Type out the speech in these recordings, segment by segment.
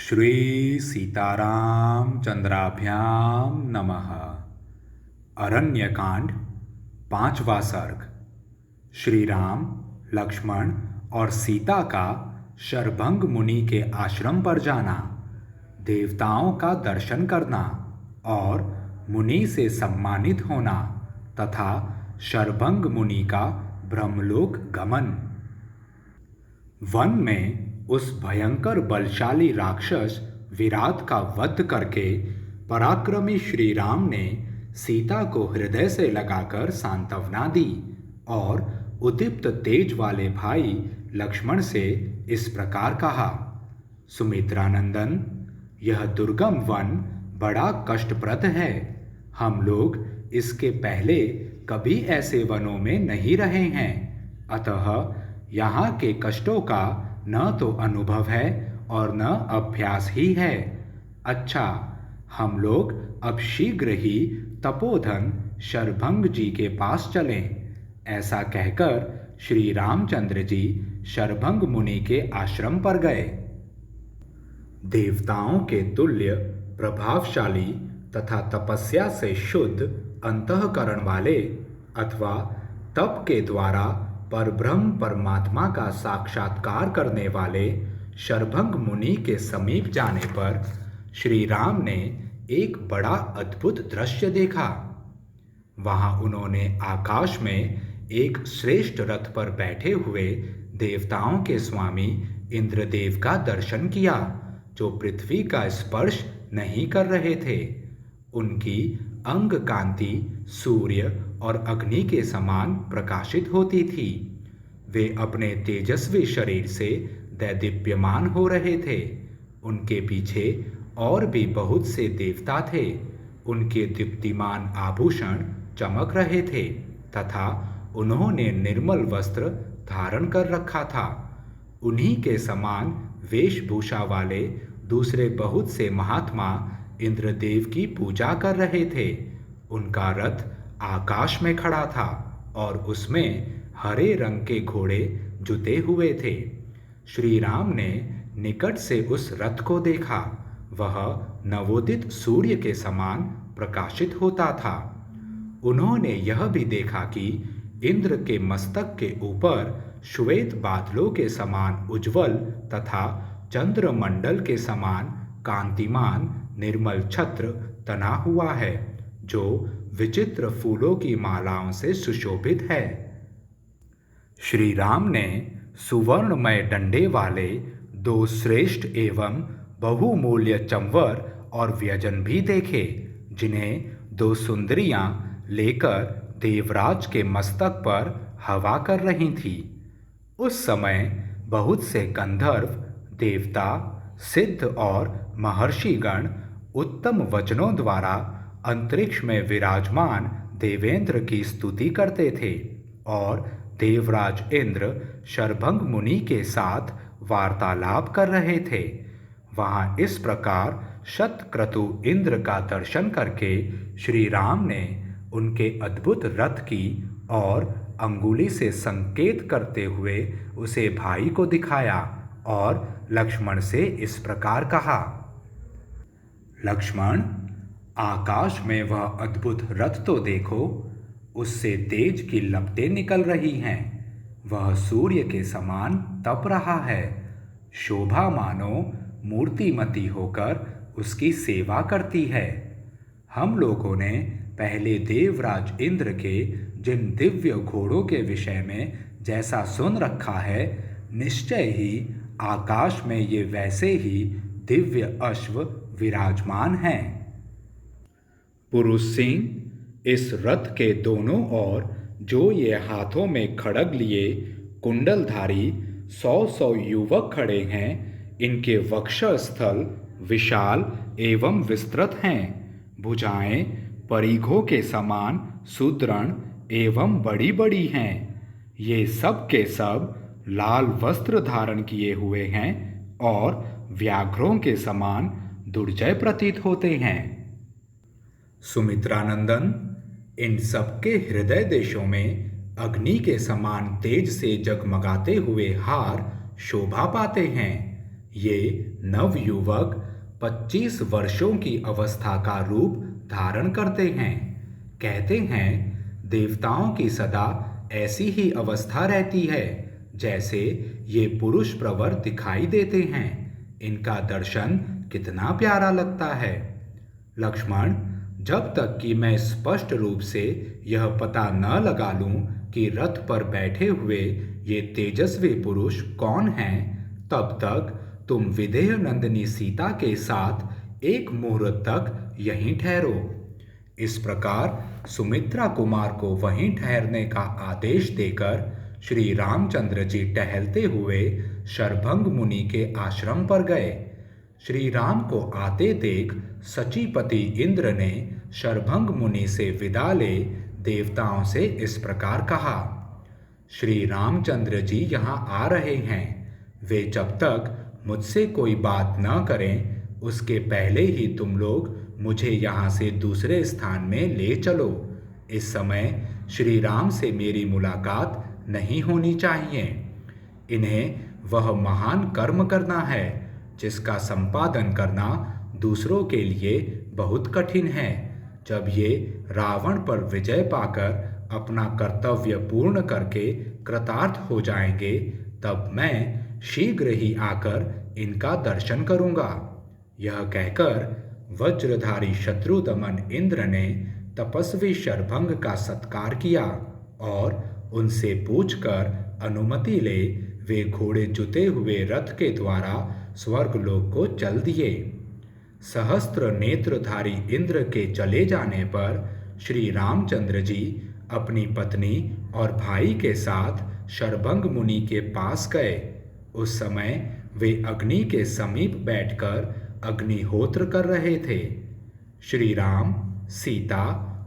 श्री सीताराम चंद्राभ्याम नमः। अरण्यकांड, पांचवा सर्ग। श्री राम, लक्ष्मण और सीता का शरभंग मुनि के आश्रम पर जाना, देवताओं का दर्शन करना और मुनि से सम्मानित होना तथा शरभंग मुनि का ब्रह्मलोक गमन। वन में उस भयंकर बलशाली राक्षस विराट का वध करके पराक्रमी श्री राम ने सीता को हृदय से लगाकर सांत्वना दी और उद्दीप्त तेज वाले भाई लक्ष्मण से इस प्रकार कहा। सुमित्रानंदन, यह दुर्गम वन बड़ा कष्टप्रद है। हम लोग इसके पहले कभी ऐसे वनों में नहीं रहे हैं, अतः यहाँ के कष्टों का न तो अनुभव है और न अभ्यास ही है। अच्छा, हम लोग अब शीघ्र ही तपोधन शरभंग जी के पास चलें। ऐसा कहकर श्री रामचंद्र जी शरभंग मुनि के आश्रम पर गए। देवताओं के तुल्य प्रभावशाली तथा तपस्या से शुद्ध अंतःकरण वाले अथवा तप के द्वारा परब्रह्म परमात्मा का साक्षात्कार करने वाले शरभंग मुनि के समीप जाने पर श्री राम ने एक बड़ा अद्भुत दृश्य देखा। वहां उन्होंने आकाश में एक श्रेष्ठ रथ पर बैठे हुए देवताओं के स्वामी इंद्रदेव का दर्शन किया, जो पृथ्वी का स्पर्श नहीं कर रहे थे। उनकी अंग कांति सूर्य और अग्नि के समान प्रकाशित होती थी। वे अपने तेजस्वी शरीर से दैदीप्यमान हो रहे थे। उनके पीछे और भी बहुत से देवता थे। उनके दीप्तिमान आभूषण चमक रहे थे तथा उन्होंने निर्मल वस्त्र धारण कर रखा था। उन्हीं के समान वेशभूषा वाले दूसरे बहुत से महात्मा इंद्रदेव की पूजा कर रहे थे। उनका रथ आकाश में खड़ा था और उसमें हरे रंग के घोड़े जुते हुए थे। श्री राम ने निकट से उस रथ को देखा। वह नवोदित सूर्य के समान प्रकाशित होता था। उन्होंने यह भी देखा कि इंद्र के मस्तक के ऊपर श्वेत बादलों के समान उज्ज्वल तथा चंद्रमंडल के समान कांतिमान निर्मल छत्र तना हुआ है, जो विचित्र फूलों की मालाओं से सुशोभित है। श्री राम ने सुवर्णमय डंडे वाले दो श्रेष्ठ एवं बहुमूल्य चंवर और व्यजन भी देखे, जिन्हें दो सुंदरियां लेकर देवराज के मस्तक पर हवा कर रही थीं। उस समय बहुत से गंधर्व, देवता, सिद्ध और महर्षिगण उत्तम वचनों द्वारा अंतरिक्ष में विराजमान देवेंद्र की स्तुति करते थे और देवराज इंद्र शरभंग मुनि के साथ वार्तालाप कर रहे थे। वहां इस प्रकार शतक्रतु इंद्र का दर्शन करके श्री राम ने उनके अद्भुत रथ की और अंगुली से संकेत करते हुए उसे भाई को दिखाया और लक्ष्मण से इस प्रकार कहा। लक्ष्मण, आकाश में वह अद्भुत रथ तो देखो। उससे तेज की लपटें निकल रही हैं। वह सूर्य के समान तप रहा है। शोभा मानो मूर्तिमती होकर उसकी सेवा करती है। हम लोगों ने पहले देवराज इंद्र के जिन दिव्य घोड़ों के विषय में जैसा सुन रखा है, निश्चय ही आकाश में ये वैसे ही दिव्य अश्व विराजमान हैं। पुरुष सिंह, इस रथ के दोनों ओर जो ये हाथों में खड्ग लिए कुंडलधारी 100 युवक खड़े हैं, इनके वक्षस्थल विशाल एवं विस्तृत हैं। भुजाएं परिघों के समान सुदृढ़ एवं बड़ी बड़ी हैं। ये सब के सब लाल वस्त्र धारण किए हुए हैं और व्याघ्रों के समान दुर्जय प्रतीत होते हैं। सुमित्रानंदन, इन सबके हृदय देशों में अग्नि के समान तेज से जगमगाते हुए हार शोभा पाते हैं। ये नवयुवक 25 वर्षों की अवस्था का रूप धारण करते हैं। कहते हैं देवताओं की सदा ऐसी ही अवस्था रहती है जैसे ये पुरुष प्रवर दिखाई देते हैं। इनका दर्शन कितना प्यारा लगता है। लक्ष्मण, जब तक कि मैं स्पष्ट रूप से यह पता न लगा लूं कि रथ पर बैठे हुए ये तेजस्वी पुरुष कौन हैं, तब तक तुम विदेह नंदिनी सीता के साथ एक मुहूर्त तक यहीं ठहरो। इस प्रकार सुमित्रा कुमार को वहीं ठहरने का आदेश देकर श्री रामचंद्र जी टहलते हुए शरभंग मुनि के आश्रम पर गए। श्री राम को आते देख सचीपति इंद्र ने शरभंग मुनि से विदा ले देवताओं से इस प्रकार कहा, श्री रामचंद्र जी यहाँ आ रहे हैं। वे जब तक मुझसे कोई बात न करें उसके पहले ही तुम लोग मुझे यहाँ से दूसरे स्थान में ले चलो। इस समय श्री राम से मेरी मुलाकात नहीं होनी चाहिए। इन्हें वह महान कर्म करना है जिसका संपादन करना दूसरों के लिए बहुत कठिन है। जब ये रावण पर विजय पाकर अपना कर्तव्य पूर्ण करके कृतार्थ हो जाएंगे, तब मैं शीघ्र ही आकर इनका दर्शन करूंगा। यह कहकर वज्रधारी शत्रुदमन इंद्र ने तपस्वी शरभंग का सत्कार किया और उनसे पूछकर अनुमति ले वे घोड़े जुते हुए रथ के द्वारा स्वर्गलोक को चल दिए। सहस्त्र नेत्रधारी इंद्र के चले जाने पर श्री रामचंद्र जी अपनी पत्नी और भाई के साथ शरभंग मुनि के पास गए। उस समय वे अग्नि के समीप बैठकर अग्निहोत्र कर रहे थे। श्री राम, सीता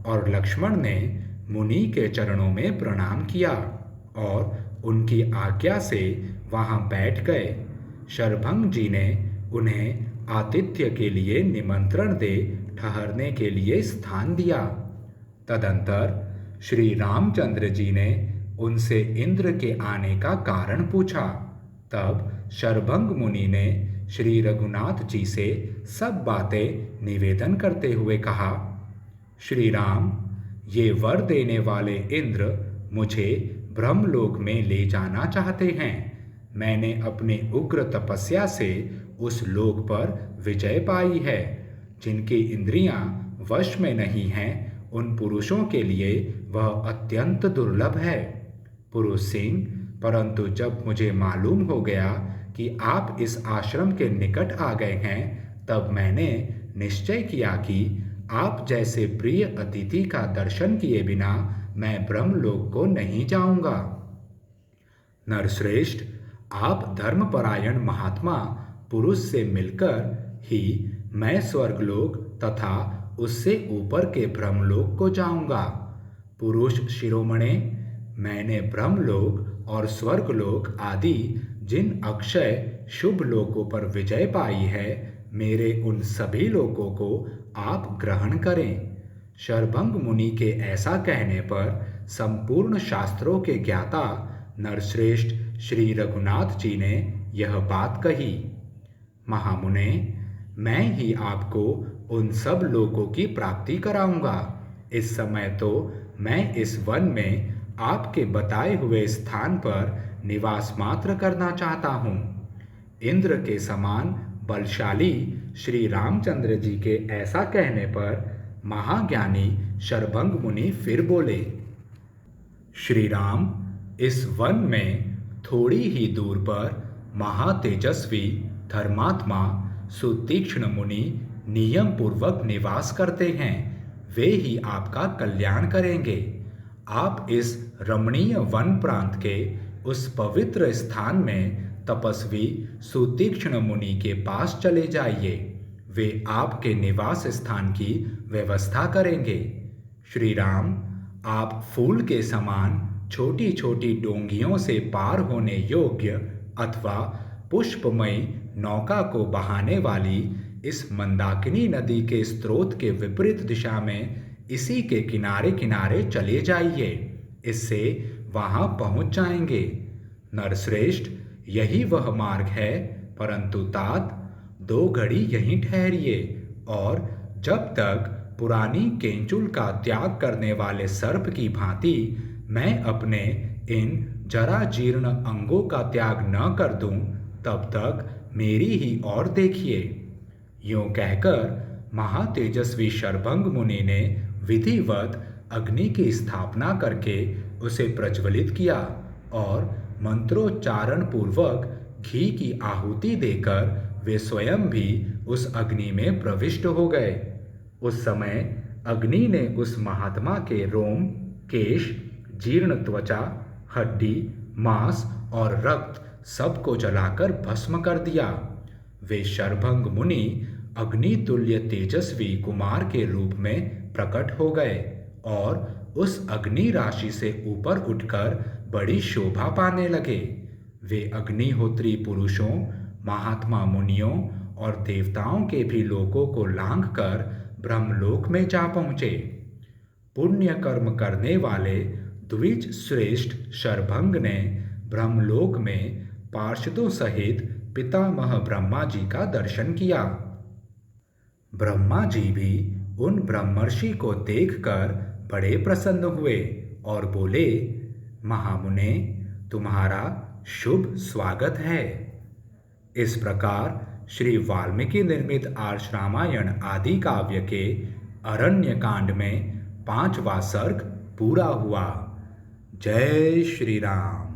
और लक्ष्मण ने मुनि के चरणों में प्रणाम किया और उनकी आज्ञा से वहां बैठ गए। शरभंग जी ने उन्हें आतिथ्य के लिए निमंत्रण दे ठहरने के लिए स्थान दिया। तदंतर श्री रामचंद्र जी ने उनसे इंद्र के आने का कारण पूछा। तब शरभंग मुनि ने श्री रघुनाथ जी से सब बातें निवेदन करते हुए कहा, श्री राम, ये वर देने वाले इंद्र मुझे ब्रह्मलोक में ले जाना चाहते हैं। मैंने अपने उग्र तपस्या से उस लोक पर विजय पाई है। जिनकी इंद्रियां वश में नहीं हैं, उन पुरुषों के लिए वह अत्यंत दुर्लभ है। पुरुष सिंह, परंतु जब मुझे मालूम हो गया कि आप इस आश्रम के निकट आ गए हैं, तब मैंने निश्चय किया कि आप जैसे प्रिय अतिथि का दर्शन किए बिना मैं ब्रह्मलोक को नहीं जाऊंगा। नरश्रेष्ठ, आप धर्मपरायण महात्मा पुरुष से मिलकर ही मैं स्वर्गलोक तथा उससे ऊपर के ब्रह्मलोक को जाऊंगा। पुरुष शिरोमणे, मैंने ब्रह्मलोक और स्वर्गलोक आदि जिन अक्षय शुभ लोकों पर विजय पाई है, मेरे उन सभी लोकों को आप ग्रहण करें। शरभंग मुनि के ऐसा कहने पर संपूर्ण शास्त्रों के ज्ञाता नरश्रेष्ठ श्री रघुनाथ जी ने यह बात कही। महामुने, मैं ही आपको उन सब लोकों की प्राप्ति कराऊंगा। इस समय तो मैं इस वन में आपके बताए हुए स्थान पर निवास मात्र करना चाहता हूँ। इंद्र के समान बलशाली श्री रामचंद्र जी के ऐसा कहने पर महाज्ञानी शरभंग मुनि फिर बोले, श्री राम, इस वन में थोड़ी ही दूर पर महातेजस्वी धर्मात्मा सुतीक्ष्ण मुनि नियम पूर्वक निवास करते हैं। वे ही आपका कल्याण करेंगे। आप इस रमणीय वन प्रांत के उस पवित्र स्थान में तपस्वी सुतीक्ष्ण मुनि के पास चले जाइए। वे आपके निवास स्थान की व्यवस्था करेंगे। श्री राम, आप फूल के समान छोटी छोटी डोंगियों से पार होने योग्य अथवा पुष्पमयी नौका को बहाने वाली इस मंदाकिनी नदी के स्रोत के विपरीत दिशा में इसी के किनारे किनारे चले जाइए। इससे वहां पहुंच जाएंगे। नरश्रेष्ठ, यही वह मार्ग है परंतु तात, 2 घड़ी यहीं ठहरिए और जब तक पुरानी केंचुल का त्याग करने वाले सर्प की भांति मैं अपने इन जरा जीर्ण अंगों का त्याग न कर दूं, तब तक मेरी ही ओर देखिए। यूं कहकर महातेजस्वी शरभंग मुनि ने विधिवत अग्नि की स्थापना करके उसे प्रज्वलित किया और मंत्रोच्चारण पूर्वक घी की आहुति देकर वे स्वयं भी उस अग्नि में प्रविष्ट हो गए। उस समय अग्नि ने उस महात्मा के रोम, केश, जीर्ण त्वचा, हड्डी, मांस और रक्त सबको जलाकर भस्म कर दिया। वे शरभंग मुनि अग्नि तुल्य तेजस्वी कुमार के रूप में प्रकट हो गए और उस अग्नि राशि से ऊपर उठकर बड़ी शोभा पाने लगे। वे अग्निहोत्री पुरुषों, महात्मा मुनियों और देवताओं के भी लोकों को लांघकर ब्रह्मलोक में जा पहुँचे। पुण्य कर्म करने वाले द्विज श्रेष्ठ शरभंग ने ब्रह्मलोक में पार्षदों सहित पितामह ब्रह्मा जी का दर्शन किया। ब्रह्मा जी भी उन ब्रह्मर्षि को देखकर बड़े प्रसन्न हुए और बोले, महामुने, तुम्हारा शुभ स्वागत है। इस प्रकार श्री वाल्मीकि निर्मित आर्ष रामायण आदि काव्य के अरण्य कांड में 5वां सर्ग पूरा हुआ। जय श्री राम।